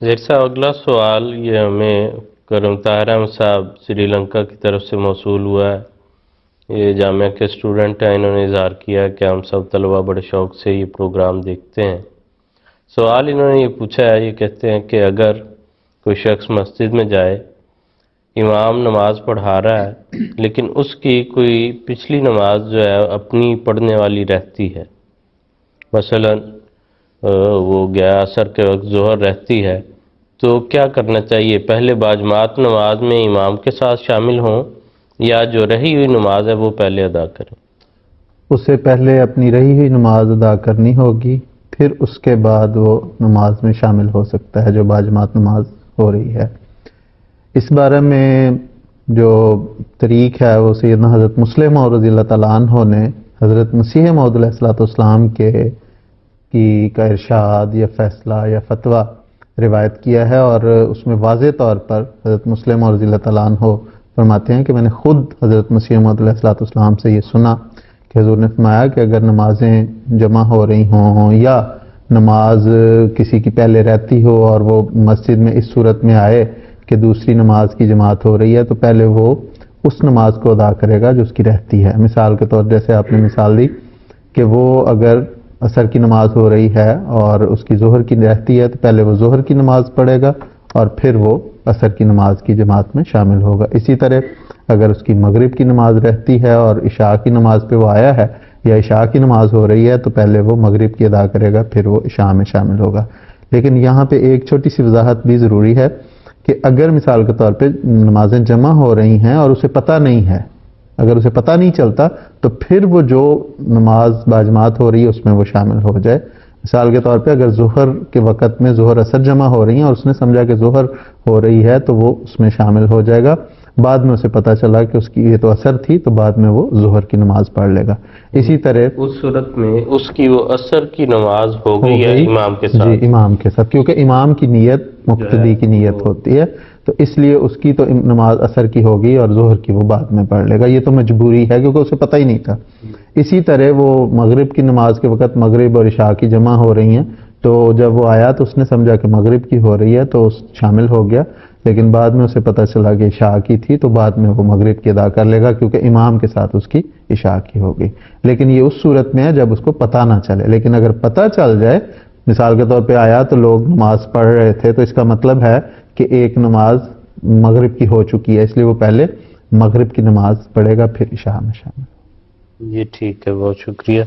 زیر صاحب اگلا سوال یہ ہمیں کرم طاہر احمد صاحب سری لنکا کی طرف سے موصول ہوا ہے۔ یہ جامعہ کے اسٹوڈنٹ ہیں، انہوں نے اظہار کیا کہ ہم سب طلبہ بڑے شوق سے یہ پروگرام دیکھتے ہیں۔ سوال انہوں نے یہ پوچھا ہے، یہ کہتے ہیں کہ اگر کوئی شخص مسجد میں جائے، امام نماز پڑھا رہا ہے لیکن اس کی کوئی پچھلی نماز جو ہے اپنی پڑھنے والی رہتی ہے، مثلا وہ گیا عصر کے وقت ظہر رہتی ہے، تو کیا کرنا چاہیے؟ پہلے باجماعت نماز میں امام کے ساتھ شامل ہوں یا جو رہی ہوئی نماز ہے وہ پہلے ادا کریں؟ اسے پہلے اپنی رہی ہوئی نماز ادا کرنی ہوگی، پھر اس کے بعد وہ نماز میں شامل ہو سکتا ہے جو باجماعت نماز ہو رہی ہے۔ اس بارے میں جو طریق ہے وہ سیدنا حضرت مسلم موعود رضی اللہ تعالیٰ عنہ نے حضرت مسیح موعود علیہ السلام کا ارشاد یا فیصلہ یا فتویٰ روایت کیا ہے، اور اس میں واضح طور پر حضرت مسلم موعود رضی اللہ تعالیٰ عنہ فرماتے ہیں کہ میں نے خود حضرت مسیح موعود علیہ السلام سے یہ سنا کہ حضور نے فرمایا کہ اگر نمازیں جمع ہو رہی ہوں یا نماز کسی کی پہلے رہتی ہو اور وہ مسجد میں اس صورت میں آئے کہ دوسری نماز کی جماعت ہو رہی ہے، تو پہلے وہ اس نماز کو ادا کرے گا جو اس کی رہتی ہے۔ مثال کے طور جیسے آپ نے مثال دی کہ وہ اگر عصر کی نماز ہو رہی ہے اور اس کی ظہر کی رہتی ہے تو پہلے وہ ظہر کی نماز پڑھے گا اور پھر وہ عصر کی نماز کی جماعت میں شامل ہوگا۔ اسی طرح اگر اس کی مغرب کی نماز رہتی ہے اور عشاء کی نماز پہ وہ آیا ہے یا عشاء کی نماز ہو رہی ہے تو پہلے وہ مغرب کی ادا کرے گا، پھر وہ عشاء میں شامل ہوگا۔ لیکن یہاں پہ ایک چھوٹی سی وضاحت بھی ضروری ہے کہ اگر مثال کے طور پہ نمازیں جمع ہو رہی ہیں اور اسے پتہ نہیں ہے، اگر اسے پتہ نہیں چلتا تو پھر وہ جو نماز باجماعت ہو رہی ہے اس میں وہ شامل ہو جائے۔ مثال کے طور پہ اگر ظہر کے وقت میں ظہر عصر جمع ہو رہی ہیں اور اس نے سمجھا کہ ظہر ہو رہی ہے تو وہ اس میں شامل ہو جائے گا، بعد میں اسے پتہ چلا کہ اس کی یہ تو عصر تھی تو بعد میں وہ ظہر کی نماز پڑھ لے گا۔ اسی طرح اس صورت میں اس کی وہ عصر کی نماز ہو گئی ہے امام کے ساتھ؟ جی، امام کے ساتھ، کیونکہ امام کی نیت مقتدی کی نیت ہوتی ہے، تو اس لیے اس کی تو نماز عصر کی ہوگی اور ظہر کی وہ بعد میں پڑھ لے گا۔ یہ تو مجبوری ہے کیونکہ اسے پتہ ہی نہیں تھا۔ اسی طرح وہ مغرب کی نماز کے وقت مغرب اور عشاء کی جمع ہو رہی ہیں، تو جب وہ آیا تو اس نے سمجھا کہ مغرب کی ہو رہی ہے تو شامل ہو گیا، لیکن بعد میں اسے پتہ چلا کہ عشاء کی تھی تو بعد میں وہ مغرب کی ادا کر لے گا کیونکہ امام کے ساتھ اس کی عشاء کی ہوگی۔ لیکن یہ اس صورت میں ہے جب اس کو پتہ نہ چلے، لیکن اگر پتہ چل جائے، مثال کے طور پہ آیا تو لوگ نماز پڑھ رہے تھے تو اس کا مطلب ہے کہ ایک نماز مغرب کی ہو چکی ہے، اس لیے وہ پہلے مغرب کی نماز پڑھے گا پھر عشاء میں شامل۔ یہ ٹھیک ہے، بہت شکریہ۔